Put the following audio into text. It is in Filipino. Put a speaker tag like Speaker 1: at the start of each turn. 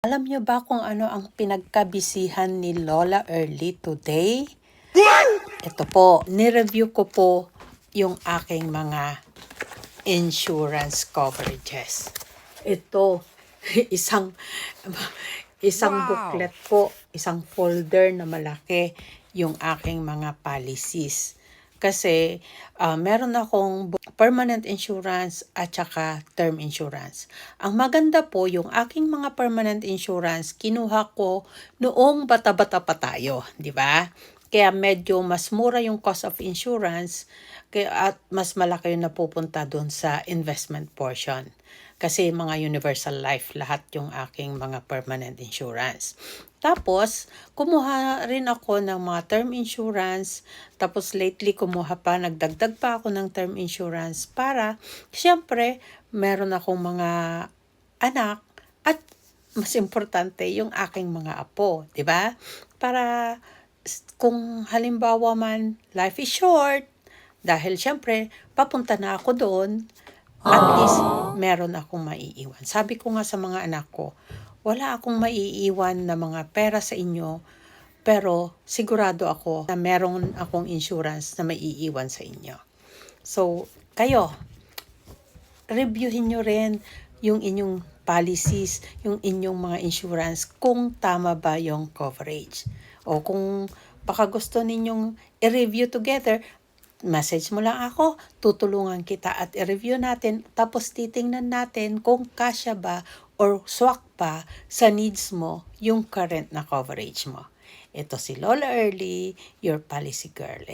Speaker 1: Alam niyo ba kung ano ang pinagkabisihan ni Lola Early today? Ito po, nireview ko po yung aking mga insurance coverages. Ito, isang booklet po, isang folder na malaki yung aking mga policies. Kasi meron akong permanent insurance at saka term insurance. Ang maganda po, yung aking mga permanent insurance, kinuha ko noong bata-bata pa tayo, di ba? Kaya medyo mas mura yung cost of insurance at mas malaki yung napupunta dun sa investment portion. Kasi mga universal life, lahat yung aking mga permanent insurance. Tapos, kumuha rin ako ng mga term insurance. Tapos lately, nagdagdag pa ako ng term insurance para, syempre, meron akong mga anak at mas importante yung aking mga apo, di ba? Para kung halimbawa man life is short, dahil syempre papunta na ako doon, at least meron akong maiiwan. Sabi ko nga sa mga anak ko, wala akong maiiwan na mga pera sa inyo, pero sigurado ako na meron akong insurance na maiiwan sa inyo. So, kayo, reviewin nyo rin yung inyong policies, yung inyong mga insurance, kung tama ba yung coverage. O kung baka gusto ninyong i-review together, message mo lang ako, tutulungan kita at i-review natin, tapos titingnan natin kung kasya ba or swak pa sa needs mo yung current na coverage mo. Ito si Lola Early, your policy girl,